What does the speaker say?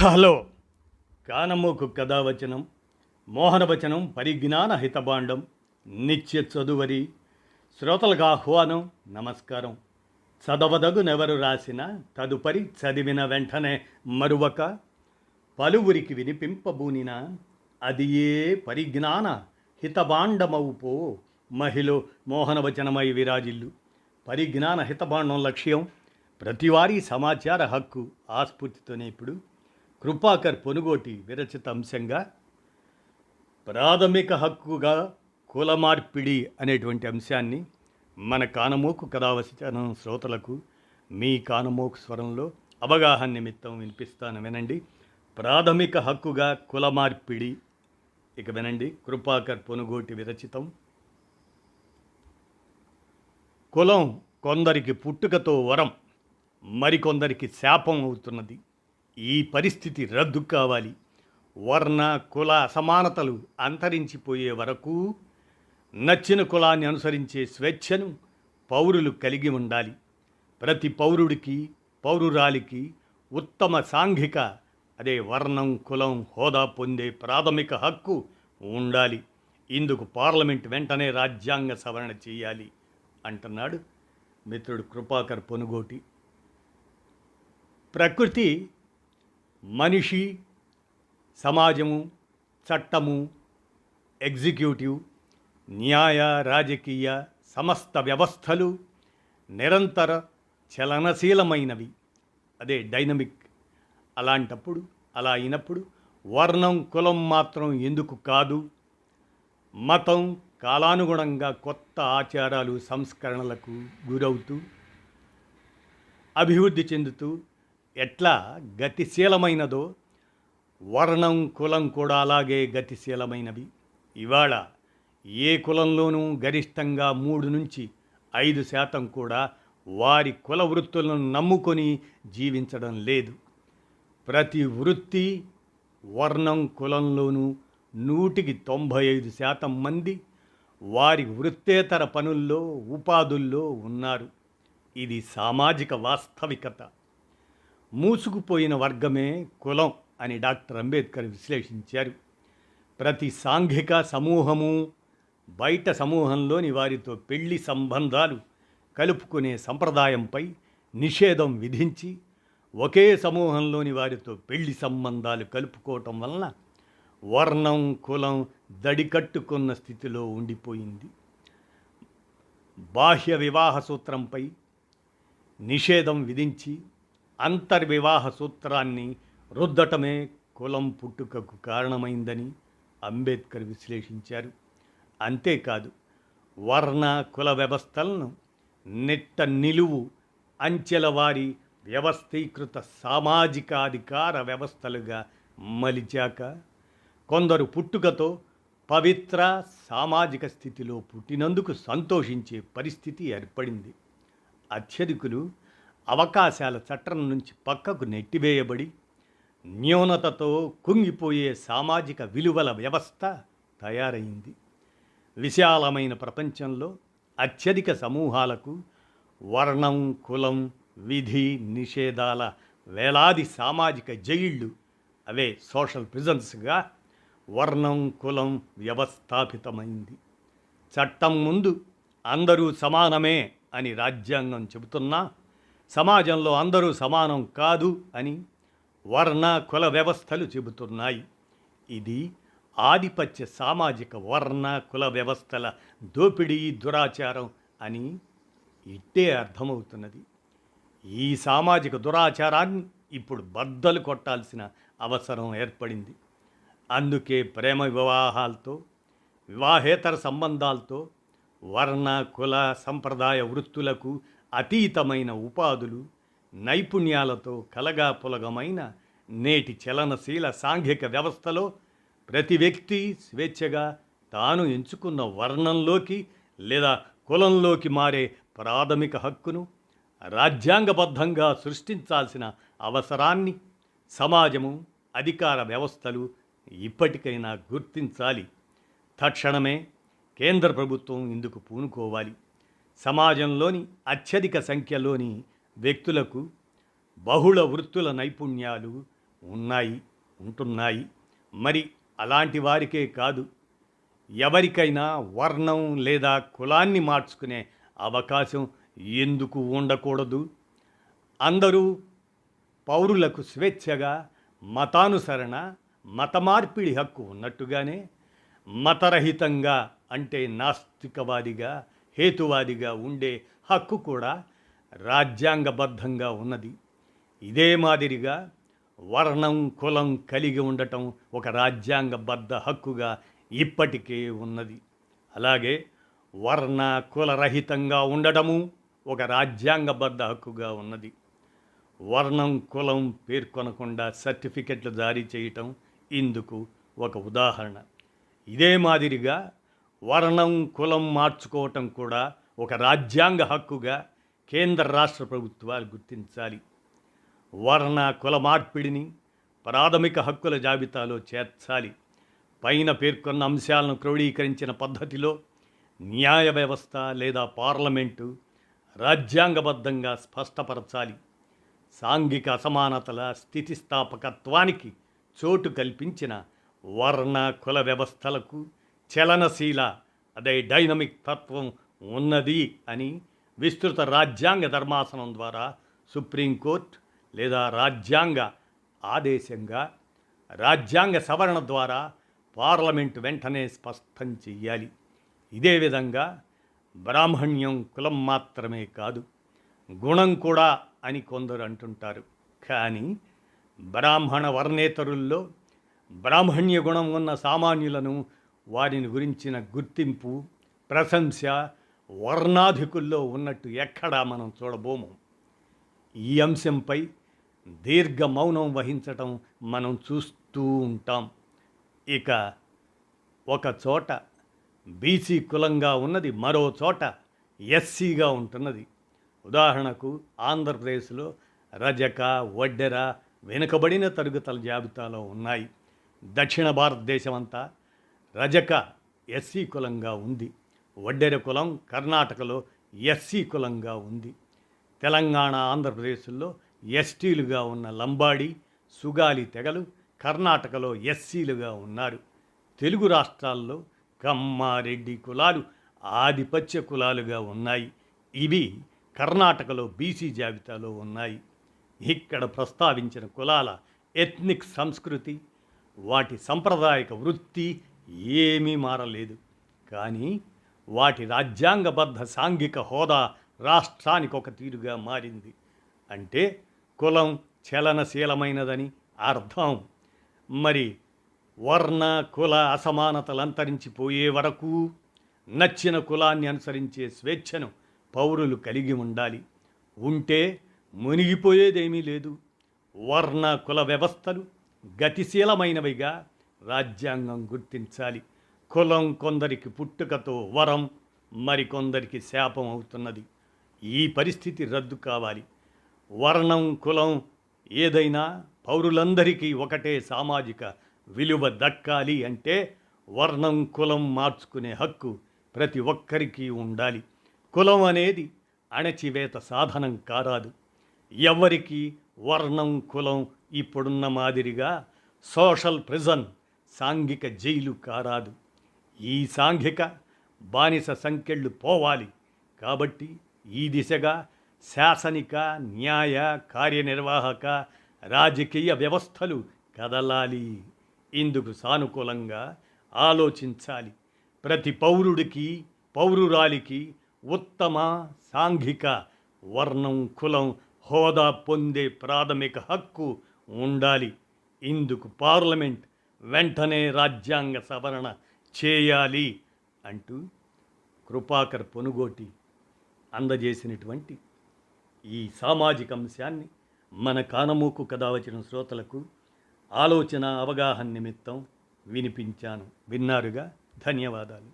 Hello. కానమోకు కథావచనం మోహనవచనం పరిజ్ఞాన హితభాండం నిత్య చదువరి శ్రోతలకు ఆహ్వానం. నమస్కారం. చదవదగునెవరు రాసిన తదుపరి చదివిన వెంటనే మరువక పలువురికి వినిపింపబూనిన అది ఏ పరిజ్ఞాన హితభాండమవుపో మహిళ మోహనవచనమై విరాజిల్లు. పరిజ్ఞాన హితభాండం లక్ష్యం ప్రతివారీ సమాచార హక్కు. ఆస్ఫూర్తితోనే ఇప్పుడు కృపాకర్ పొనుగోటి విరచిత అంశంగా ప్రాథమిక హక్కుగా కుల మార్పిడి అనేటువంటి అంశాన్ని మన కానమోకు కథావచనం శ్రోతలకు మీ కానమోకు స్వరంలో అవగాహన నిమిత్తం వినిపిస్తాను, వినండి. ప్రాథమిక హక్కుగా కుల మార్పిడి. ఇక వినండి, కృపాకర్ పొనుగోటి విరచితం. కులం కొందరికి పుట్టుకతో వరం, మరికొందరికి శాపం అవుతున్నది. ఈ పరిస్థితి రద్దు కావాలి. వర్ణ కుల అసమానతలు అంతరించిపోయే వరకు నచ్చిన కులాన్ని అనుసరించే స్వేచ్ఛను పౌరులు కలిగి ఉండాలి. ప్రతి పౌరుడికి పౌరురాలికి ఉత్తమ సాంఘిక అదే వర్ణం కులం హోదా పొందే ప్రాథమిక హక్కు ఉండాలి. ఇందుకు పార్లమెంట్ వెంటనే రాజ్యాంగ సవరణ చేయాలి అంటున్నాడు మిత్రుడు కృపాకర్ పొనుగోటి. ప్రకృతి, మనిషి, సమాజము, చట్టము, ఎగ్జిక్యూటివ్, న్యాయ, రాజకీయ సమస్త వ్యవస్థలు నిరంతర చలనశీలమైనవి, అదే డైనమిక్. అలాంటప్పుడు అలా అయినప్పుడు వర్ణం కులం మాత్రం ఎందుకు కాదు? మతం కాలానుగుణంగా కొత్త ఆచారాలు సంస్కరణలకు గురవుతూ అభివృద్ధి చెందుతూ ఎట్లా గతిశీలమైనదో వర్ణం కులం కూడా అలాగే గతిశీలమైనవి. ఇవాళ ఏ కులంలోనూ గరిష్టంగా 3-5% కూడా వారి కుల వృత్తులను నమ్ముకొని జీవించడం లేదు. ప్రతి వృత్తి వర్ణం కులంలోనూ 195% మంది వారి వృత్తేతర పనుల్లో ఉపాధుల్లో ఉన్నారు. ఇది సామాజిక వాస్తవికత. మూసుకుపోయిన వర్గమే కులం అని డాక్టర్ అంబేద్కర్ విశ్లేషించారు. ప్రతి సాంఘిక సమూహము బయట సమూహంలోని వారితో పెళ్లి సంబంధాలు కలుపుకునే సంప్రదాయంపై నిషేధం విధించి ఒకే సమూహంలోని వారితో పెళ్లి సంబంధాలు కలుపుకోవటం వలన వర్ణం కులం దడికట్టుకున్న స్థితిలో ఉండిపోయింది. బాహ్య వివాహ సూత్రంపై నిషేధం విధించి అంతర్వివాహ సూత్రాన్ని రుద్దటమే కులం పుట్టుకకు కారణమైందని అంబేద్కర్ విశ్లేషించారు. అంతేకాదు, వర్ణ కుల వ్యవస్థలను నిట్ట నిలువు అంచెల వారి వ్యవస్థీకృత సామాజికాధికార వ్యవస్థలుగా మలిచాక కొందరు పుట్టుకతో పవిత్ర సామాజిక స్థితిలో పుట్టినందుకు సంతోషించే పరిస్థితి ఏర్పడింది. అత్యధికులు అవకాశాల చట్టం నుంచి పక్కకు నెట్టివేయబడి న్యూనతతో కుంగిపోయే సామాజిక విలువల వ్యవస్థ తయారైంది. విశాలమైన ప్రపంచంలో అత్యధిక సమూహాలకు వర్ణం కులం విధి నిషేధాల వేలాది సామాజిక జైళ్ళు, అవే సోషల్ ప్రిజన్స్గా వర్ణం కులం వ్యవస్థాపితమైంది. చట్టం ముందు అందరూ సమానమే అని రాజ్యాంగం చెబుతున్నా సమాజంలో అందరూ సమానం కాదు అని వర్ణ కుల వ్యవస్థలు చెబుతున్నాయి. ఇది ఆధిపత్య సామాజిక వర్ణ కుల వ్యవస్థల దోపిడీ దురాచారం అని ఇట్టే అర్థమవుతున్నది. ఈ సామాజిక దురాచారాన్ని ఇప్పుడు బద్దలు కొట్టాల్సిన అవసరం ఏర్పడింది. అందుకే ప్రేమ వివాహాలతో వివాహేతర సంబంధాలతో వర్ణ కుల సంప్రదాయ వృత్తులకు అతీతమైన ఉపాధులు నైపుణ్యాలతో కలగాపులగమైన నేటి చలనశీల సాంఘిక వ్యవస్థలో ప్రతి వ్యక్తి స్వేచ్ఛగా తాను ఎంచుకున్న వర్ణంలోకి లేదా కులంలోకి మారే ప్రాథమిక హక్కును రాజ్యాంగబద్ధంగా సృష్టించాల్సిన అవసరాన్ని సమాజము అధికార వ్యవస్థలు ఇప్పటికైనా గుర్తించాలి. తక్షణమే కేంద్ర ప్రభుత్వం ఇందుకు పూనుకోవాలి. సమాజంలోని అత్యధిక సంఖ్యలోని వ్యక్తులకు బహుళ వృత్తుల నైపుణ్యాలు ఉన్నాయి, ఉంటున్నాయి. మరి అలాంటి వారికే కాదు, ఎవరికైనా వర్ణం లేదా కులాన్ని మార్చుకునే అవకాశం ఎందుకు ఉండకూడదు? అందరూ పౌరులకు స్వేచ్ఛగా మతానుసరణ, మత మార్పిడి హక్కు ఉన్నట్టుగానే మతరహితంగా అంటే నాస్తికవాదిగా, హేతువాదిగా ఉండే హక్కు కూడా రాజ్యాంగబద్ధంగా ఉన్నది. ఇదే మాదిరిగా వర్ణం, కులం కలిగి ఉండటం ఒక రాజ్యాంగబద్ధ హక్కుగా ఇప్పటికే ఉన్నది. అలాగే వర్ణ కులరహితంగా ఉండటము ఒక రాజ్యాంగబద్ధ హక్కుగా ఉన్నది. వర్ణం, కులం పేర్కొనకుండా సర్టిఫికెట్లు జారీ చేయటం ఇందుకు ఒక ఉదాహరణ. ఇదే మాదిరిగా వర్ణం, కులం మార్చుకోవటం కూడా ఒక రాజ్యాంగ హక్కుగా కేంద్ర రాష్ట్ర ప్రభుత్వాలు గుర్తించాలి. వర్ణ కుల మార్పిడిని ప్రాథమిక హక్కుల జాబితాలో చేర్చాలి. పైన పేర్కొన్న అంశాలను క్రోడీకరించిన పద్ధతిలో న్యాయ వ్యవస్థ లేదా పార్లమెంటు రాజ్యాంగబద్ధంగా స్పష్టపరచాలి. సాంఘిక అసమానతల స్థితిస్థాపకత్వానికి చోటు కల్పించిన వర్ణ కుల వ్యవస్థలకు చలనశీల డైనమిక్ తత్వం ఉన్నది అని విస్తృత రాజ్యాంగ ధర్మాసనం ద్వారా సుప్రీంకోర్టు లేదా రాజ్యాంగ ఆదేశంగా రాజ్యాంగ సవరణ ద్వారా పార్లమెంటు వెంటనే స్పష్టం చెయ్యాలి. ఇదే విధంగా బ్రాహ్మణ్యం కులం మాత్రమే కాదు, గుణం కూడా అని కొందరు అంటుంటారు. కానీ బ్రాహ్మణ వర్ణేతరుల్లో బ్రాహ్మణ్య గుణం ఉన్న సామాన్యులను, వారిని గురించిన గుర్తింపు, ప్రశంస వర్ణాధికుల్లో ఉన్నట్టు ఎక్కడా మనం చూడబోము. ఈ అంశంపై దీర్ఘ మౌనం వహించటం మనం చూస్తూ ఉంటాం. ఇక ఒక చోట బీసీ కులంగా ఉన్నది, మరో చోట ఎస్సీగా ఉంటున్నది. ఉదాహరణకు ఆంధ్రప్రదేశ్లో రజక, వడ్డెర వెనుకబడిన తరగతుల జాబితాలో ఉన్నాయి. దక్షిణ భారతదేశం అంతా రజక ఎస్సీ కులంగా ఉంది. వడ్డెర కులం కర్ణాటకలో ఎస్సీ కులంగా ఉంది. తెలంగాణ, ఆంధ్రప్రదేశ్లో ఎస్టీలుగా ఉన్న లంబాడి, సుగాలి తెగలు కర్ణాటకలో ఎస్సీలుగా ఉన్నారు. తెలుగు రాష్ట్రాల్లో కమ్మ, రెడ్డి కులాలు ఆధిపత్య కులాలుగా ఉన్నాయి. ఇవి కర్ణాటకలో బీసీ జాబితాలో ఉన్నాయి. ఇక్కడ ప్రస్తావించిన కులాల ఎథ్నిక్ సంస్కృతి, వాటి సంప్రదాయక వృత్తి ఏమీ మారలేదు. కానీ వాటి రాజ్యాంగబద్ధ సాంఘిక హోదా రాష్ట్రానికి ఒక తీరుగా మారింది. అంటే కులం చలనశీలమైనదని అర్థం. మరి వర్ణ కుల అసమానతలు అంతరించిపోయే వరకు నచ్చిన కులాన్ని అనుసరించే స్వేచ్ఛను పౌరులు కలిగి ఉండాలి. ఉంటే మునిగిపోయేదేమీ లేదు. వర్ణ కుల వ్యవస్థలు గతిశీలమైనవిగా రాజ్యాంగం గుర్తించాలి. కులం కొందరికి పుట్టుకతో వరం, మరికొందరికి శాపం అవుతున్నది. ఈ పరిస్థితి రద్దు కావాలి. వర్ణం, కులం ఏదైనా పౌరులందరికీ ఒకటే సామాజిక విలువ దక్కాలి అంటే వర్ణం, కులం మార్చుకునే హక్కు ప్రతి ఒక్కరికి ఉండాలి. కులం అనేది అణచివేత సాధనం కారాదు. ఎవరికి వర్ణం, కులం ఇప్పుడున్న మాదిరిగా సోషల్ ప్రిజన్, సాంఘిక జైలు కారాదు. ఈ సాంఘిక బానిస సంకెళ్ళు పోవాలి. కాబట్టి ఈ దిశగా శాసనిక, న్యాయ, కార్యనిర్వాహక, రాజకీయ వ్యవస్థలు కదలాలి. ఇందుకు సానుకూలంగా ఆలోచించాలి. ప్రతి పౌరుడికి, పౌరురాలికి ఉత్తమ సాంఘిక వర్ణం, కులం హోదా పొందే ప్రాథమిక హక్కు ఉండాలి. ఇందుకు పార్లమెంట్ వెంటనే రాజ్యాంగ సవరణ చేయాలి అంటూ కృపాకర్ పొనుగోటి అందజేసినటువంటి ఈ సామాజిక అంశాన్ని మన కానమూకు కథ వచ్చిన శ్రోతలకు ఆలోచన, అవగాహన నిమిత్తం వినిపించాను. విన్నారుగా, ధన్యవాదాలు.